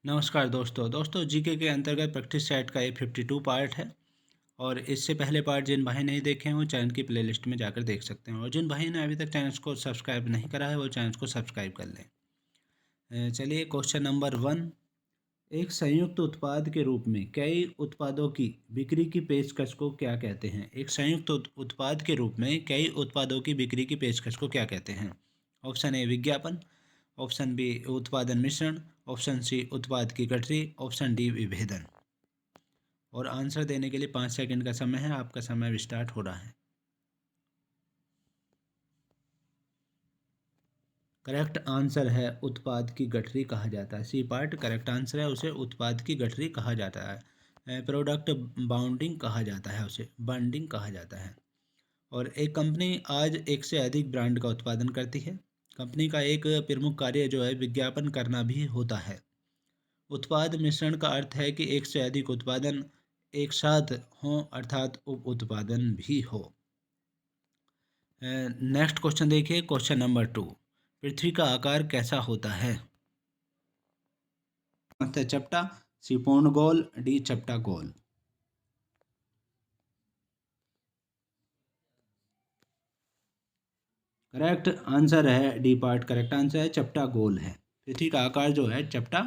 नमस्कार दोस्तों जीके के अंतर्गत प्रैक्टिस सेट का ये 52 पार्ट है। और इससे पहले पार्ट जिन भाई नहीं देखे हैं वो चैनल की प्लेलिस्ट में जाकर देख सकते हैं, और जिन भाई ने अभी तक चैनल को सब्सक्राइब नहीं करा है वो चैनल को सब्सक्राइब कर लें। चलिए क्वेश्चन नंबर 1। एक संयुक्त उत्पाद के रूप में कई उत्पादों की बिक्री की पेशकश को क्या कहते हैं? एक संयुक्त उत्पाद के रूप में कई उत्पादों की बिक्री की पेशकश को क्या कहते हैं? ऑप्शन ए विज्ञापन, ऑप्शन बी उत्पादन मिश्रण, ऑप्शन सी उत्पाद की गठरी, ऑप्शन डी विभेदन। और आंसर देने के लिए 5 सेकंड का समय है। आपका समय स्टार्ट हो रहा है। करेक्ट आंसर है उत्पाद की गठरी कहा जाता है। सी पार्ट करेक्ट आंसर है, उसे उत्पाद की गठरी कहा जाता है। प्रोडक्ट बाउंडिंग कहा जाता है, उसे बॉन्डिंग कहा जाता है। और एक कंपनी आज एक से अधिक ब्रांड का उत्पादन करती है। कंपनी का एक प्रमुख कार्य जो है विज्ञापन करना भी होता है। उत्पाद मिश्रण का अर्थ है कि एक से अधिक उत्पादन एक साथ हो, अर्थात उप उत्पादन भी हो। नेक्स्ट क्वेश्चन देखिए, क्वेश्चन नंबर 2। पृथ्वी का आकार कैसा होता है? चपटा, सी पूर्ण गोल, डी चपटा गोल। करेक्ट आंसर है डी पार्ट करेक्ट आंसर है, चपटा गोल है। पृथ्वी का आकार जो है चपटा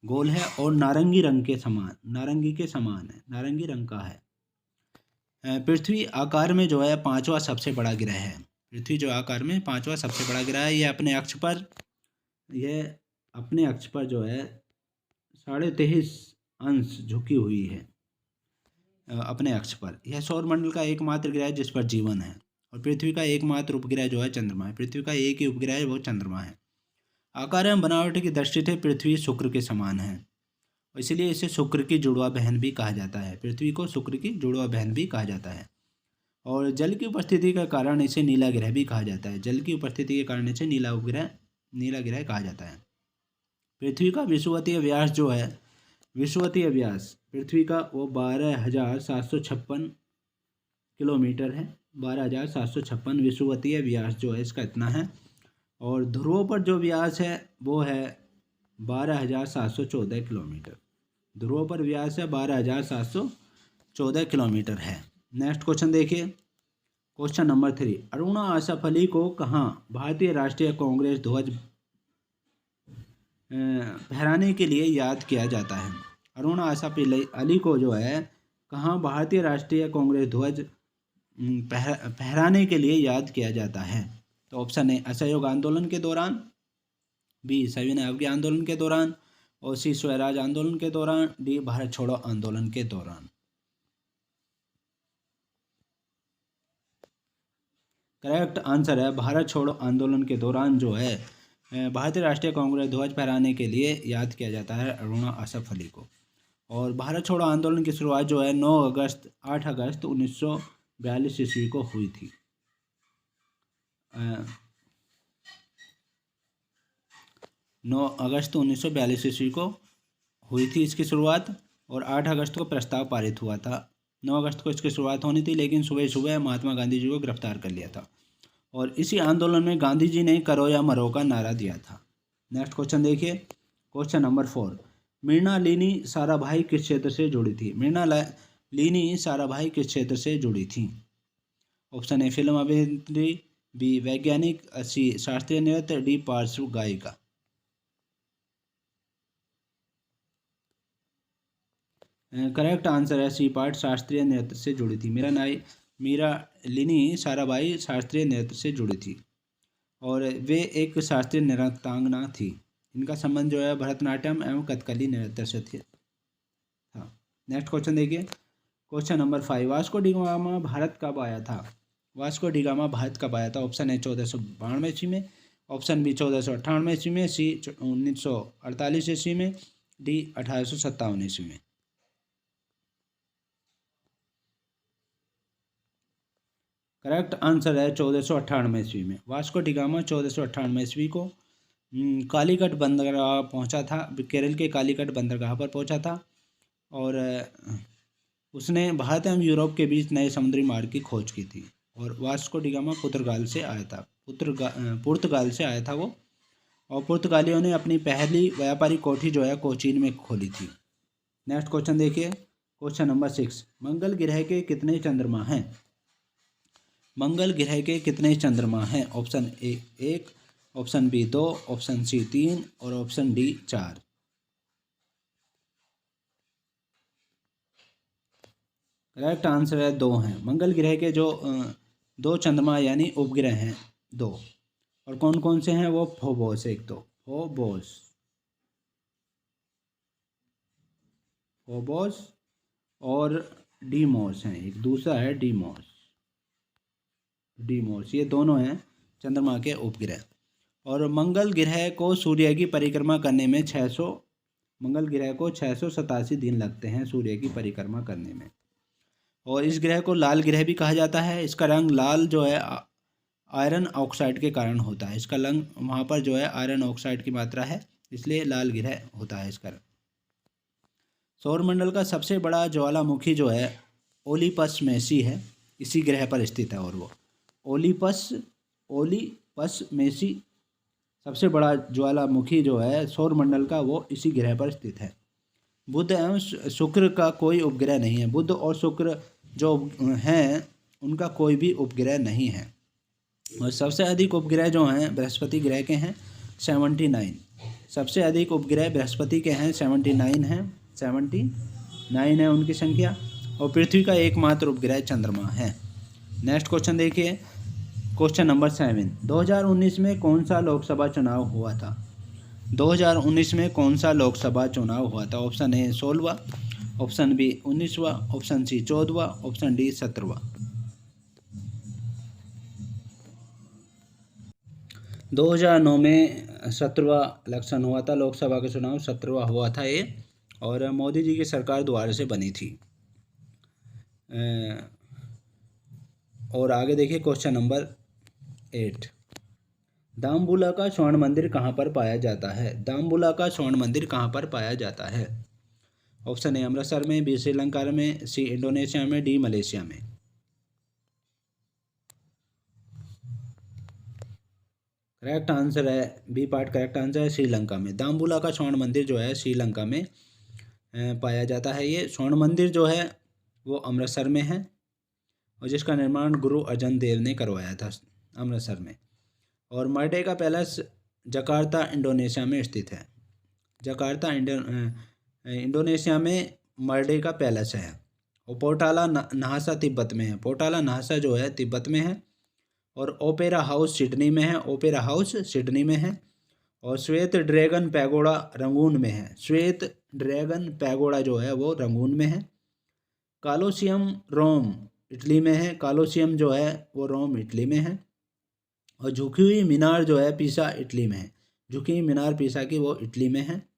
गोल है और नारंगी रंग के समान, नारंगी के समान है, नारंगी रंग का है। पृथ्वी आकार में जो है 5वां सबसे बड़ा ग्रह है। पृथ्वी जो आकार में 5वां सबसे बड़ा ग्रह है। यह अपने अक्ष पर जो है 23.5 अंश झुकी हुई है। अपने अक्ष पर यह सौरमंडल का एकमात्र ग्रह है जिस पर जीवन है। और पृथ्वी का एकमात्र उपग्रह जो है चंद्रमा है। पृथ्वी का एक ही उपग्रह है, वो चंद्रमा है। आकार एवं बनावट की दृष्टि से पृथ्वी शुक्र के समान है, इसलिए इसे शुक्र की जुड़वा बहन भी कहा जाता है। पृथ्वी को शुक्र की जुड़वा बहन भी कहा जाता है। और जल की उपस्थिति के कारण इसे नीला ग्रह भी कहा जाता है। जल की उपस्थिति के कारण इसे नीला ग्रह कहा जाता है। पृथ्वी का विषुवतीय व्यास जो है, विषुवतीय व्यास पृथ्वी का वो 12,756 किलोमीटर है। 12,756 विषुवतीय व्यास जो है इसका इतना है। और ध्रुवों पर जो व्यास है वो है 12,714 किलोमीटर। ध्रुवों पर व्यास है 12,714 किलोमीटर है। नेक्स्ट क्वेश्चन देखिए, क्वेश्चन नंबर 3। अरुणा आसफ अली को कहाँ भारतीय राष्ट्रीय कांग्रेस ध्वज फहराने के लिए याद किया जाता है? अरुणा आसफ अली को जो है कहाँ भारतीय राष्ट्रीय कांग्रेस ध्वज फहराने के लिए याद किया जाता है? तो ऑप्शन ए असहयोग आंदोलन के दौरान, बी सविनय अवज्ञा आंदोलन के दौरान, और सी स्वराज आंदोलन के दौरान, डी भारत छोड़ो आंदोलन के दौरान। करेक्ट आंसर है भारत छोड़ो आंदोलन के दौरान जो है भारतीय राष्ट्रीय कांग्रेस ध्वज फहराने के लिए याद किया जाता है अरुणा आसफ अली को। और भारत छोड़ो आंदोलन की शुरुआत जो है 8 अगस्त 1942 ईस्वी को हुई थी। 9 अगस्त 1942 ईस्वी को हुई थी इसकी शुरुआत, और 8 अगस्त को प्रस्ताव पारित हुआ था। 9 अगस्त को इसकी शुरुआत होनी थी, लेकिन सुबह सुबह महात्मा गांधी जी को गिरफ्तार कर लिया था। और इसी आंदोलन में गांधी जी ने करो या मरो का नारा दिया था। नेक्स्ट क्वेश्चन देखिए, क्वेश्चन नंबर 4। मृणालिनी साराभाई किस क्षेत्र से जुड़ी थी? मृणालिनी साराभाई किस क्षेत्र से जुड़ी थी? ऑप्शन ए फिल्म अभिनेत्री, बी वैज्ञानिक, सी शास्त्रीय नृत्य, डी पार्श्व गायिका। करेक्ट आंसर है सी पार्ट शास्त्रीय नृत्य से जुड़ी थी। मृणालिनी साराभाई शास्त्रीय नृत्य से जुड़ी थी और वे एक शास्त्रीय नृत्यांगना थी। इनका संबंध जो है भरतनाट्यम एवं कथकली नृत्य से था। नेक्स्ट क्वेश्चन देखिए, question number 5। Vasco D gamma Bharat कब आया था? वास्को डी गामा भारत कब आया था? ऑप्शन ए 1492 ईस्वी में, ऑप्शन बी 1498 ईस्वी में, सी 1948 ईस्वी में, डी 1857 ईस्वी में। करेक्ट आंसर है 1498 ईस्वी में। वास्को डी गामा 1498 ईस्वी को कालीकट बंदरगाह पहुंचा था। केरल के कालीकट बंदरगाह पर पहुंचा था और उसने भारत एवं यूरोप के बीच नए समुद्री मार्ग की खोज की थी। और वास्को डी गामा पुर्तगाल से आया था। पुर्तगाल से आया था वो। और पुर्तगालियों ने अपनी पहली व्यापारिक कोठी जो है कोचीन में खोली थी। नेक्स्ट क्वेश्चन देखिए, क्वेश्चन नंबर 6, मंगल ग्रह के कितने चंद्रमा हैं? मंगल ग्रह के कितने चंद्रमा हैं? Option A 1, option B 2, option C 3 और ऑप्शन डी 4। करेक्ट आंसर है 2 हैं। मंगल ग्रह के जो 2 चंद्रमा यानी उपग्रह हैं 2, और कौन कौन से हैं वो फोबोस, एक तो फोबोस और डीमोस हैं, एक दूसरा है डीमोस, ये दोनों हैं चंद्रमा के उपग्रह। और मंगल ग्रह को सूर्य की परिक्रमा करने में 687 दिन लगते हैं सूर्य की परिक्रमा करने में। और इस ग्रह को लाल ग्रह भी कहा जाता है। इसका रंग लाल जो है आयरन ऑक्साइड के कारण होता है। इसका रंग वहाँ पर जो है आयरन ऑक्साइड की मात्रा है, इसलिए लाल ग्रह होता है इसका रंग। सौरमंडल का सबसे बड़ा ज्वालामुखी जो है ओलिपस मेसी है, इसी ग्रह पर स्थित है। और वो ओलिपस मेसी सबसे बड़ा ज्वालामुखी जो है सौरमंडल का, वो इसी ग्रह पर स्थित है। बुध एवं शुक्र का कोई उपग्रह नहीं है। बुध और शुक्र जो हैं उनका कोई भी उपग्रह नहीं है। और सबसे अधिक उपग्रह जो हैं बृहस्पति ग्रह के हैं 79। सबसे अधिक उपग्रह बृहस्पति के हैं 79 है उनकी संख्या। और पृथ्वी का एकमात्र उपग्रह चंद्रमा है। नेक्स्ट क्वेश्चन देखिए, क्वेश्चन नंबर 7, 2019 में कौन सा लोकसभा चुनाव हुआ था? 2019 में कौन सा लोकसभा चुनाव हुआ था? ऑप्शन ए 16वां, ऑप्शन बी 19वां, ऑप्शन सी 14वां, ऑप्शन डी 17वां। 2009 में 17वां इलेक्शन हुआ था, लोकसभा का चुनाव 17वां हुआ था ये, और मोदी जी की सरकार दोबारा से बनी थी। और आगे देखिए क्वेश्चन नंबर 8, दामबुला का स्वर्ण मंदिर कहाँ पर पाया जाता है? दामबुला का स्वर्ण मंदिर कहाँ पर पाया जाता है? ऑप्शन ए अमृतसर में, बी श्रीलंका में, सी इंडोनेशिया में, डी मलेशिया में। करेक्ट आंसर है बी पार्ट, करेक्ट आंसर है श्रीलंका में। दामबुला का स्वर्ण मंदिर जो है श्रीलंका में पाया जाता है। ये स्वर्ण मंदिर जो है वो अमृतसर में है, और जिसका निर्माण गुरु अर्जन देव ने करवाया था अमृतसर में। और मर्डेका पैलेस जकार्ता इंडोनेशिया में स्थित है। जकार्ता इंडोनेशिया में मर्डेका पैलेस है। और पोर्टाला नहासा तिब्बत में है। पोर्टाला नहासा जो है तिब्बत में है। और ओपेरा हाउस सिडनी में है। ओपेरा हाउस सिडनी में है। और श्वेत ड्रैगन पैगोडा रंगून में है। श्वेत ड्रैगन पैगोडा जो है वो रंगून में है। कालोसियम रोम इटली में है। कालोसियम जो है वो रोम इटली में है। और झुकी हुई मीनार जो है पीसा इटली में है। झुकी हुई मीनार पीसा की वो इटली में है।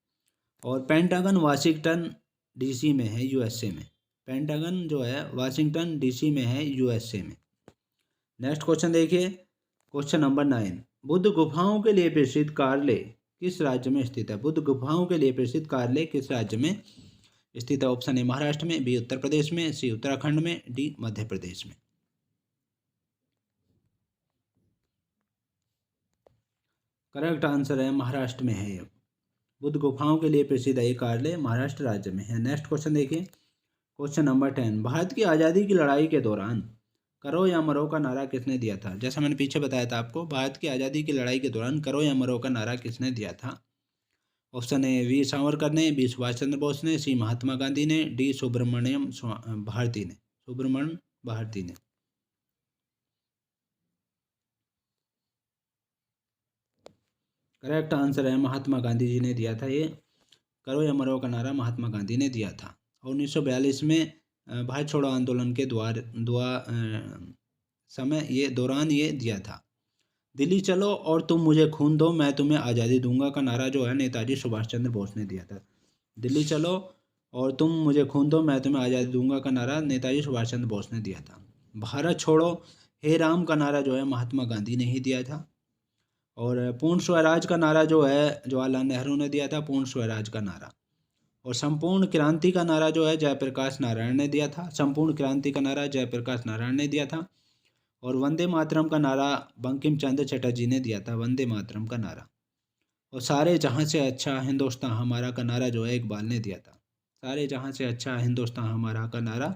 और पेंटागन वाशिंगटन डीसी में है, यूएसए में। पेंटागन जो है वाशिंगटन डीसी में है, यूएसए में। नेक्स्ट क्वेश्चन देखिए, क्वेश्चन नंबर 9, बुद्ध गुफाओं के लिए प्रसिद्ध कार्ले किस राज्य में स्थित है? बुद्ध गुफाओं के लिए प्रसिद्ध कार्ले किस राज्य में स्थित है? ऑप्शन ए महाराष्ट्र में, बी उत्तर प्रदेश में, सी उत्तराखंड में, डी मध्य प्रदेश में। करेक्ट आंसर है महाराष्ट्र में है। बुद्ध गुफाओं के लिए प्रसिद्ध है कार्ले, महाराष्ट्र राज्य में है। नेक्स्ट क्वेश्चन देखिए, क्वेश्चन नंबर 10, भारत की आज़ादी की लड़ाई के दौरान करो या मरो का नारा किसने दिया था? जैसा मैंने पीछे बताया था आपको, भारत की आज़ादी की लड़ाई के दौरान करो या मरो का नारा किसने दिया था? ऑप्शन ए वीर सावरकर ने, बी सुभाष चंद्र बोस ने, सी महात्मा गांधी ने, डी सुब्रमण्यम भारती ने। करेक्ट आंसर है महात्मा गांधी जी ने दिया था। ये करो या मरो का नारा महात्मा गांधी ने दिया था। 1942 में भारत छोड़ो आंदोलन के दौरान ये दिया था। दिल्ली चलो और तुम मुझे खून दो, मैं तुम्हें आज़ादी दूंगा का नारा जो है नेताजी सुभाष चंद्र बोस ने दिया था। दिल्ली चलो और तुम मुझे खून दो, मैं तुम्हें आज़ादी दूंगा का नारा नेताजी सुभाष चंद्र बोस ने दिया था। भारत छोड़ो हे राम का नारा जो है महात्मा गांधी ने ही दिया था। और पूर्ण स्वराज का नारा जो है जवाहरलाल नेहरू ने दिया था, पूर्ण स्वराज का नारा। और संपूर्ण क्रांति का नारा जो है जयप्रकाश नारायण ने दिया था। संपूर्ण क्रांति का नारा जयप्रकाश नारायण ने दिया था। और वंदे मातरम का नारा बंकिम चंद्र चटर्जी ने दिया था, वंदे मातरम का नारा। और सारे जहाँ से अच्छा हिंदुस्तान हमारा का नारा जो है इकबाल ने दिया था। सारे जहाँ से अच्छा हिंदुस्तान हमारा का नारा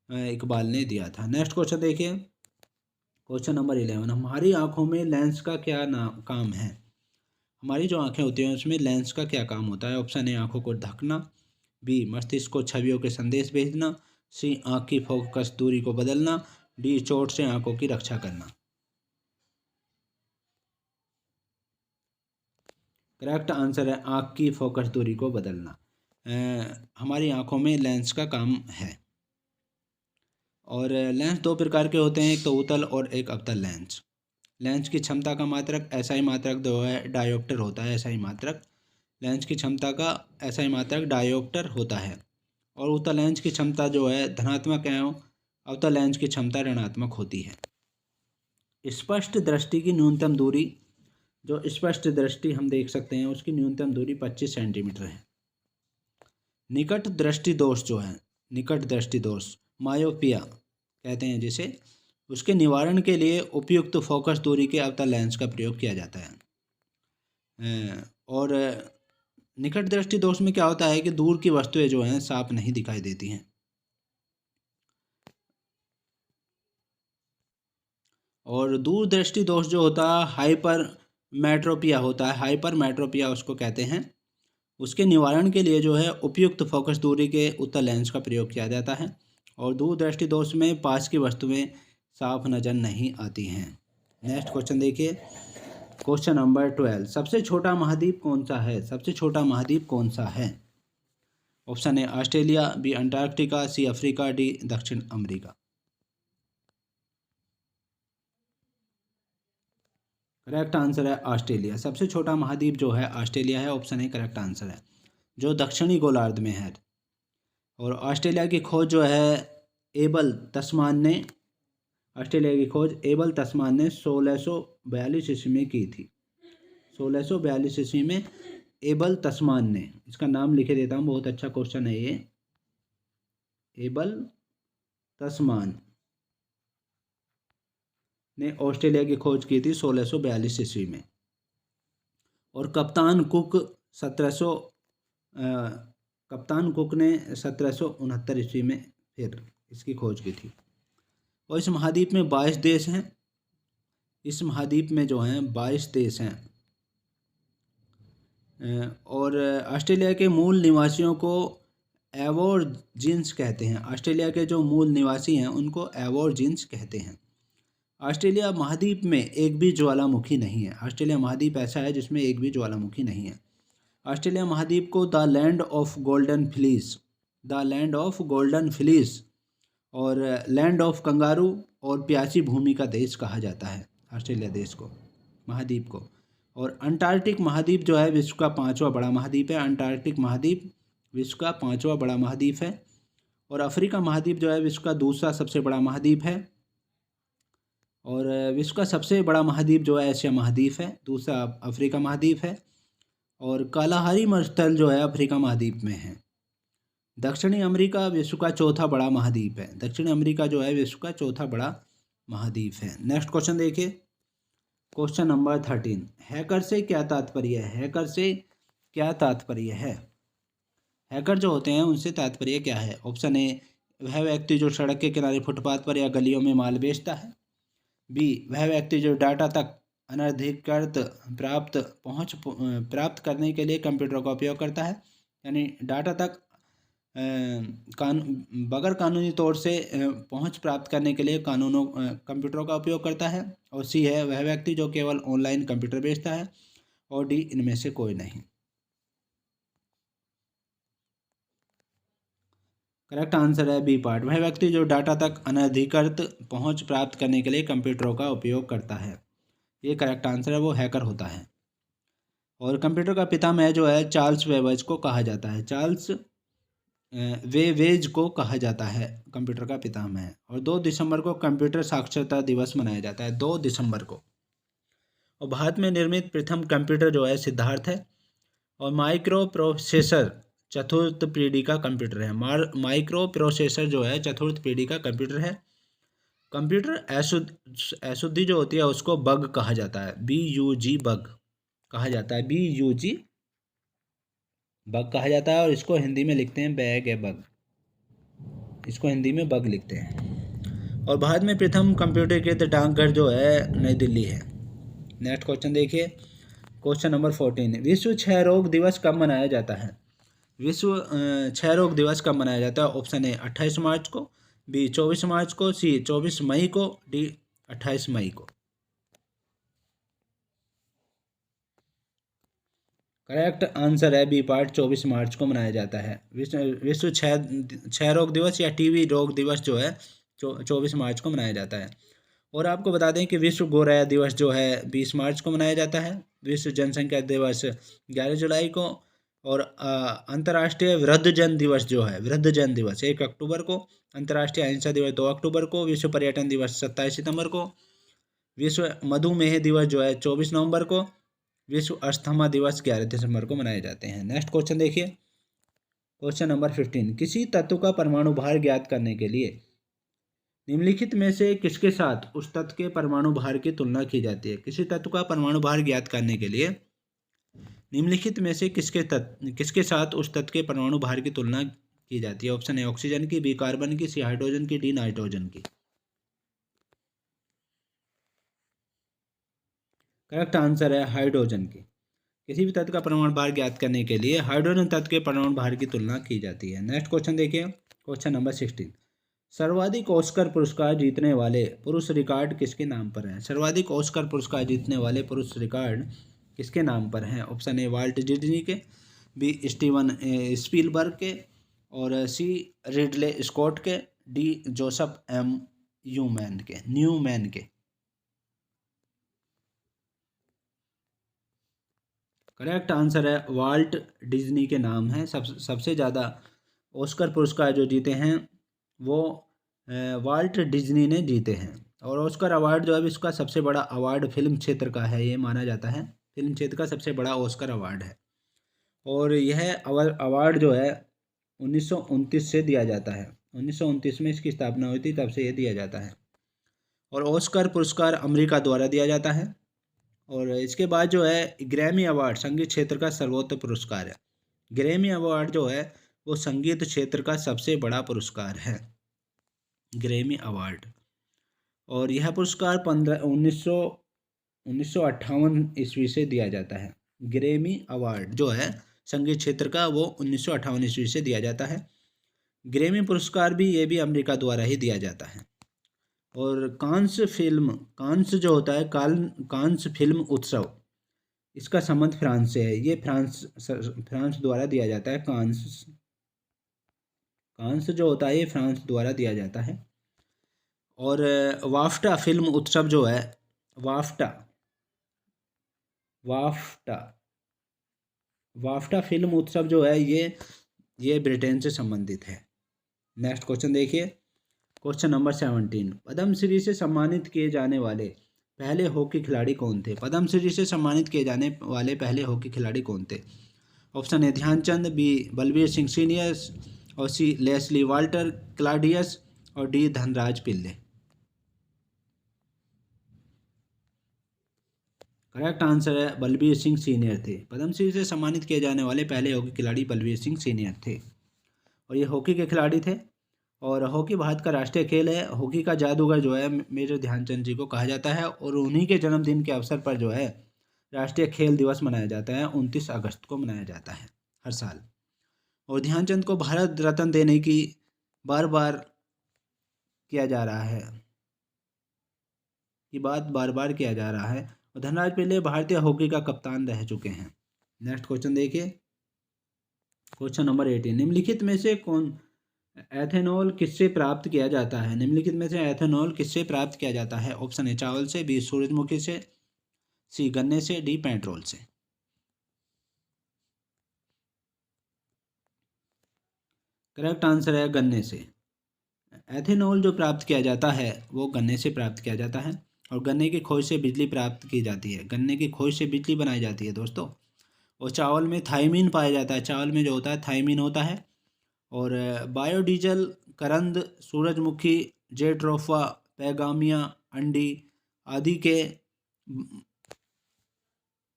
इकबाल ने दिया था। नेक्स्ट क्वेश्चन देखिए, क्वेश्चन नंबर 11, हमारी आंखों में लेंस का क्या काम है? हमारी जो आंखें होती हैं उसमें लेंस का क्या काम होता है? ऑप्शन ए आंखों को ढकना, बी मस्तिष्क को छवियों के संदेश भेजना, सी आंख की फोकस दूरी को बदलना, डी चोट से आंखों की रक्षा करना। करेक्ट आंसर है आंख की फोकस दूरी को बदलना। हमारी आंखों में लेंस का काम है। और लेंस दो प्रकार के होते हैं, एक तो उत्तल और एक अवतल लेंस। लेंस की क्षमता का मात्रक एसआई मात्रक जो है डायोप्टर होता है। एसआई मात्रक लेंस की क्षमता का एसआई मात्रक डायोप्टर होता है। और उत्तल लेंस की क्षमता जो है धनात्मक एवं अवतल लेंस की क्षमता ऋणात्मक होती है। स्पष्ट दृष्टि की न्यूनतम दूरी, जो स्पष्ट दृष्टि हम देख सकते हैं उसकी न्यूनतम दूरी 25 सेंटीमीटर है। निकट दृष्टि दोष जो है, निकट दृष्टि दोष मायोपिया कहते हैं जिसे, उसके निवारण के लिए उपयुक्त फोकस दूरी के अवतल लेंस का प्रयोग किया जाता है। और निकट दृष्टि दोष में क्या होता है कि दूर की वस्तुएं जो हैं साफ नहीं दिखाई देती हैं। और दूर दृष्टि दोष जो होता है हाइपर मेट्रोपिया होता है। हाइपर मेट्रोपिया उसको कहते हैं। उसके निवारण के लिए जो है उपयुक्त फोकस दूरी के उत्तल लेंस का प्रयोग किया जाता है। और दूर दृष्टि दोष में पास की वस्तुएं साफ नजर नहीं आती हैं। नेक्स्ट क्वेश्चन देखिए, क्वेश्चन नंबर 12, सबसे छोटा महाद्वीप कौन सा है? सबसे छोटा महाद्वीप कौन सा है? Option A Australia, B Antarctica, C Africa, D दक्षिण अमेरिका। करेक्ट आंसर है ऑस्ट्रेलिया। सबसे छोटा महाद्वीप जो है ऑस्ट्रेलिया है। ऑप्शन ए करेक्ट आंसर है, जो दक्षिणी गोलार्ध में है। और ऑस्ट्रेलिया की खोज जो है एबल तस्मान ने, ऑस्ट्रेलिया की खोज एबल तस्मान ने 1642 ईस्वी में की थी। 1642 ईस्वी में एबल तस्मान ने, इसका नाम लिखे देता हूँ, बहुत अच्छा क्वेश्चन है ये। एबल तस्मान ने ऑस्ट्रेलिया की खोज की थी 1642 ईस्वी में। और कप्तान कुक ने 1769 ईस्वी में फिर इसकी खोज की थी। और इस महाद्वीप में 22 देश हैं। इस महाद्वीप में जो हैं 22 देश हैं। और ऑस्ट्रेलिया के मूल निवासियों को एबोरिजिन्स कहते हैं। ऑस्ट्रेलिया के जो मूल निवासी हैं उनको एबोरिजिन्स कहते हैं। ऑस्ट्रेलिया महाद्वीप में एक भी ज्वालामुखी नहीं है। ऑस्ट्रेलिया महाद्वीप ऐसा है जिसमें एक भी ज्वालामुखी नहीं है। ऑस्ट्रेलिया महाद्वीप को the land of golden fleece, the land of golden fleece और लैंड ऑफ कंगारू और प्यासी भूमि का देश कहा जाता है। ऑस्ट्रेलिया देश को, महाद्वीप को। और अंटार्कटिक महाद्वीप जो है विश्व का 5वां बड़ा महाद्वीप है। अंटार्कटिक महाद्वीप विश्व का 5वां बड़ा महाद्वीप है। और अफ्रीका महाद्वीप जो है विश्व का दूसरा सबसे बड़ा महाद्वीप है। और विश्व का सबसे बड़ा महाद्वीप जो है एशिया महाद्वीप है, दूसरा अफ्रीका महाद्वीप है। और कालाहारी मरुस्थल जो है अफ्रीका महाद्वीप में है। दक्षिणी अमेरिका विश्व का चौथा बड़ा महाद्वीप है। दक्षिणी अमेरिका जो है विश्व का चौथा बड़ा महाद्वीप है। नेक्स्ट क्वेश्चन देखिए, क्वेश्चन नंबर 13, हैकर से क्या तात्पर्य है? हैकर से क्या तात्पर्य है? हैकर जो होते हैं उनसे तात्पर्य क्या है? ऑप्शन ए वह व्यक्ति जो सड़क के किनारे फुटपाथ पर या गलियों में माल बेचता है, बी वह व्यक्ति जो डाटा तक अनधिकृत पहुंच प्राप्त करने के लिए कंप्यूटर का उपयोग करता है, यानी डाटा तक बगैर कानूनी तौर से पहुंच प्राप्त करने के लिए कंप्यूटरों का उपयोग करता है। और सी है वह व्यक्ति जो केवल ऑनलाइन कंप्यूटर बेचता है। और डी इनमें से कोई नहीं। करेक्ट आंसर है बी पार्ट, वह व्यक्ति जो डाटा तक अनधिकृत पहुंच प्राप्त करने के लिए कंप्यूटरों का उपयोग करता है। ये करेक्ट आंसर है, वो हैकर होता है। और कंप्यूटर का पितामह जो है चार्ल्स वेबेज को कहा जाता है। चार्ल्स वेबेज को कहा जाता है कंप्यूटर का पितामह। और 2 दिसंबर को कंप्यूटर साक्षरता दिवस मनाया जाता है, 2 दिसंबर को। और भारत में निर्मित प्रथम कंप्यूटर जो है सिद्धार्थ है। और माइक्रो प्रोसेसर चतुर्थ पीढ़ी का कंप्यूटर है। माइक्रो प्रोसेसर जो है चतुर्थ पीढ़ी का कंप्यूटर है। कंप्यूटर अशुद्धि जो होती है उसको बग कहा जाता है, BUG बग। कहा जाता है, BUG बग कहा जाता है। और इसको हिंदी में लिखते हैं बैग है बग, इसको हिंदी में बग लिखते हैं। और भारत में प्रथम कंप्यूटरीकृत डाकघर जो है नई दिल्ली है। नेक्स्ट क्वेश्चन देखिए, क्वेश्चन नंबर 14, विश्व क्षय रोग दिवस कब मनाया जाता है? विश्व क्षय रोग दिवस कब मनाया जाता है? ऑप्शन ए 28 मार्च को, बी 24 मार्च को, सी 24 मई को, डी 28 मई को। करेक्ट आंसर है बी पार्ट, 24 मार्च को मनाया जाता है। विश्व क्षय रोग दिवस या टीबी रोग दिवस जो है 24 मार्च को मनाया जाता है। और आपको बता दें कि विश्व गौरैया दिवस जो है 20 मार्च को मनाया जाता है। विश्व जनसंख्या दिवस 11 जुलाई को। और अंतर्राष्ट्रीय वृद्धजन दिवस जो है, वृद्धजन दिवस 1 अक्टूबर को। अंतर्राष्ट्रीय अहिंसा दिवस 2 अक्टूबर को। विश्व पर्यटन दिवस 27 सितंबर को। विश्व मधुमेह दिवस जो है 24 नवंबर को। विश्व अस्थमा दिवस 11 दिसंबर को मनाए जाते हैं। नेक्स्ट क्वेश्चन देखिए, क्वेश्चन नंबर 15, किसी तत्व का परमाणु भार ज्ञात करने के लिए निम्नलिखित में से किसके साथ उस तत्व के परमाणु भार की तुलना की जाती है? किसी तत्व का परमाणु भार ज्ञात करने के लिए निम्नलिखित में से किसके साथ उस तत्व के परमाणु भार की तुलना की जाती है? ऑप्शन ए ऑक्सीजन की, बी कार्बन की, सी हाइड्रोजन की, डी नाइट्रोजन की। करेक्ट आंसर है हाइड्रोजन की। किसी भी तत्व का परमाणु भार ज्ञात करने के लिए हाइड्रोजन तत्व के परमाणु भार की तुलना की जाती है। नेक्स्ट क्वेश्चन देखिए, क्वेश्चन नंबर 16, सर्वाधिक ऑस्कर पुरस्कार जीतने वाले पुरुष रिकॉर्ड किसके नाम पर है? सर्वाधिक ऑस्कर पुरस्कार जीतने वाले पुरुष रिकॉर्ड किसके नाम पर हैं? ऑप्शन ए वाल्ट डिज्नी के, बी स्टीवन स्पीलबर्ग के, और सी रिडले स्कॉट के, डी जोसेफ एम न्यूमैन के। करेक्ट आंसर है वाल्ट डिज्नी के नाम है। सबसे ज़्यादा ऑस्कर पुरस्कार जो जीते हैं वो वाल्ट डिज्नी ने जीते हैं। और ऑस्कर अवार्ड जो है इसका सबसे बड़ा अवार्ड फिल्म क्षेत्र का है, ये माना जाता है फिल्म क्षेत्र का सबसे बड़ा ऑस्कर अवार्ड है। और यह अवार्ड जो है 1929 से दिया जाता है। 1929 में इसकी स्थापना हुई थी, तब से ये दिया जाता है। और ऑस्कर पुरस्कार अमेरिका द्वारा दिया जाता है। और इसके बाद जो है ग्रैमी अवार्ड संगीत क्षेत्र का सर्वोच्च पुरस्कार है। ग्रैमी अवार्ड जो है वो संगीत क्षेत्र का सबसे बड़ा पुरस्कार है, ग्रैमी अवार्ड। और यह पुरस्कार 1958 ईस्वी से दिया जाता है। ग्रैमी अवार्ड जो है संगीत क्षेत्र का वो 1958 ईस्वी से दिया जाता है। ग्रैमी पुरस्कार भी ये भी अमेरिका द्वारा ही दिया जाता है। और कांस जो होता है कांस फिल्म उत्सव, इसका संबंध फ्रांस से है। ये फ्रांस द्वारा दिया जाता है। कांस जो होता है ये फ्रांस द्वारा दिया जाता है। और वाफ्टा फिल्म उत्सव जो है वाफ्टा फिल्म उत्सव जो है ये ब्रिटेन से संबंधित है। नेक्स्ट क्वेश्चन देखिए, क्वेश्चन नंबर 17, पद्मश्री से सम्मानित किए जाने वाले पहले हॉकी खिलाड़ी कौन थे? पद्मश्री से सम्मानित किए जाने वाले पहले हॉकी खिलाड़ी कौन थे? Option A Dhyan Chand, B Balbir Singh senior, और सी लेस्ली वाल्टर क्लाडियस, और D Dhanraj Pillay. Correct answer है बलबीर सिंह सीनियर थे। पद्मश्री से सम्मानित किए जाने वाले पहले हॉकी खिलाड़ी बलबीर सिंह सीनियर थे, और ये हॉकी के खिलाड़ी थे। और हॉकी भारत का राष्ट्रीय खेल है। हॉकी का जादूगर जो है मेजर ध्यानचंद जी को कहा जाता है। और उन्हीं के जन्मदिन के अवसर पर जो है राष्ट्रीय खेल दिवस मनाया जाता है, 29 अगस्त को मनाया जाता है हर साल। और ध्यानचंद को भारत रत्न देने की बार बार किया जा रहा है, ये बात बार बार किया जा रहा है। और धनराज पिल्ले भारतीय हॉकी का कप्तान रह चुके हैं। नेक्स्ट क्वेश्चन देखिए, क्वेश्चन नंबर 18, निम्नलिखित में से एथेनॉल किससे प्राप्त किया जाता है? निम्नलिखित में से एथेनॉल किससे प्राप्त किया जाता है? ऑप्शन ए चावल से, बी सूरजमुखी से, सी गन्ने से, डी पेट्रोल से। करेक्ट आंसर है गन्ने से। एथेनॉल जो प्राप्त किया जाता है वो गन्ने से प्राप्त किया जाता है। और गन्ने की खोज से बिजली प्राप्त की जाती है। गन्ने की खोज से बिजली बनाई जाती है दोस्तों। और चावल में थायमीन पाया जाता है। चावल में जो होता है थायमीन होता है। और बायोडीजल, करंद, सूरजमुखी, जेट्रोफा, पैगामिया, अंडी आदि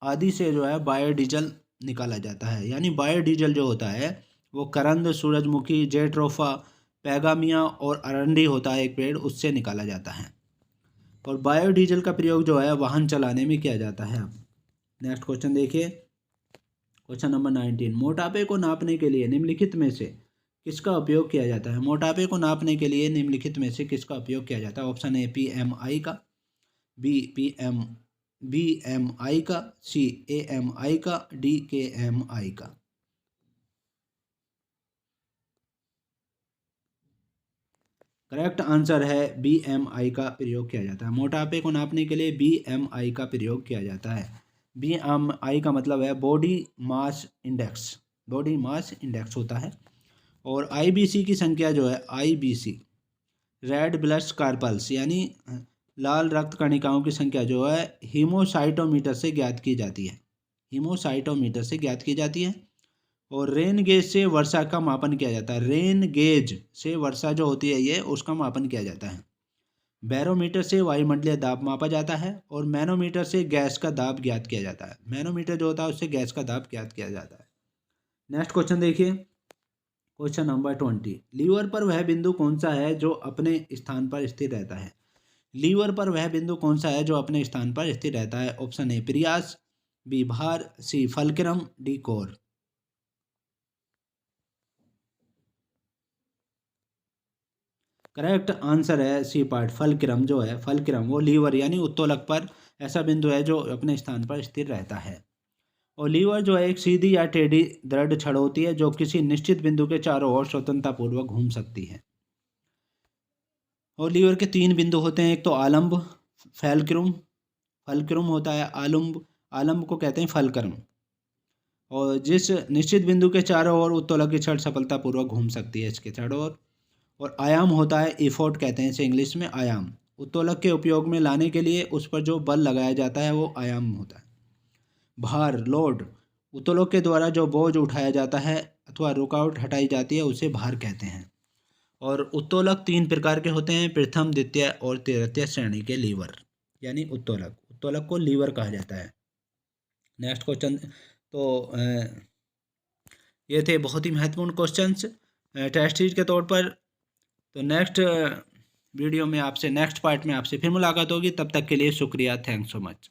आदि से जो है बायोडीजल निकाला जाता है। यानी बायोडीजल जो होता है वो करंद, सूरजमुखी, जेट्रोफा, पैगामिया और अरंडी होता है एक पेड़, उससे निकाला जाता है। और बायोडीजल का प्रयोग जो है वाहन चलाने में किया जाता है। अब नेक्स्ट क्वेश्चन देखिए, क्वेश्चन नंबर 19। मोटापे को नापने के लिए निम्नलिखित में से किसका उपयोग किया जाता है? मोटापे को नापने के लिए निम्नलिखित में से किसका उपयोग किया जाता है? ऑप्शन ए PMI का, बी BMI का, सी AMI का, डी KMI का। करेक्ट आंसर है BMI का प्रयोग किया जाता है। मोटापे को नापने के लिए BMI का प्रयोग किया जाता है। BMI का मतलब है body mass index, body mass index होता है। और IBC की संख्या जो है IBC, रेड ब्लड कार्पल्स यानी लाल रक्त कणिकाओं की संख्या जो है हीमोसाइटोमीटर से ज्ञात की जाती है, हीमोसाइटोमीटर से ज्ञात की जाती है। और रेन गेज से वर्षा का मापन किया जाता है, रेन गेज से वर्षा जो होती है ये उसका मापन किया जाता है। बैरोमीटर से वायुमंडलीय दाब मापा जाता है। और मैनोमीटर से गैस का दाब ज्ञात किया जाता है, मैनोमीटर जो होता है उससे गैस का दाब ज्ञात किया जाता है। नेक्स्ट क्वेश्चन देखिए, क्वेश्चन नंबर 20। लीवर पर वह बिंदु कौन सा है जो अपने स्थान पर स्थिर रहता है? लीवर पर वह बिंदु कौन सा है जो अपने स्थान पर स्थिर रहता है? ऑप्शन ए प्रियास, बी भार, सी फलक्रम, डी कोर। करेक्ट आंसर है सी पार्ट, फलक्रम जो है, फलक्रम वो लीवर यानी उत्तोलक पर ऐसा बिंदु है जो अपने स्थान पर स्थिर रहता है। और लीवर जो है एक सीधी या टेढ़ी दृढ़ छड़ होती है जो किसी निश्चित बिंदु के चारों ओर स्वतंत्रतापूर्वक घूम सकती है। और लीवर के 3 बिंदु होते हैं, एक तो आलंब, फैलक्रम, फलक्रम होता है आलम्ब, आलंब को कहते हैं फलक्रम। और जिस निश्चित बिंदु के चारों ओर उत्तोलक की छड़ सफलतापूर्वक घूम सकती है इसके चारों ओर। और आयाम होता है इफोर्ट कहते हैं इसे इंग्लिश में, आयाम। उत्तोलक के उपयोग में लाने के लिए उस पर जो बल लगाया जाता है वो आयाम होता है। भार, लोड, उत्तोलक के द्वारा जो बोझ उठाया जाता है अथवा रुकावट हटाई जाती है उसे भार कहते हैं। और उत्तोलक 3 प्रकार के होते हैं, प्रथम, द्वितीय और तृतीय श्रेणी के लीवर यानी उत्तोलक, उत्तोलक को लीवर कहा जाता है। नेक्स्ट क्वेश्चन, तो ये थे बहुत ही महत्वपूर्ण क्वेश्चंस टेस्ट सीरीज के तौर पर। तो नेक्स्ट वीडियो में आपसे, नेक्स्ट पार्ट में आपसे फिर मुलाकात होगी, तब तक के लिए शुक्रिया, थैंक्स सो मच।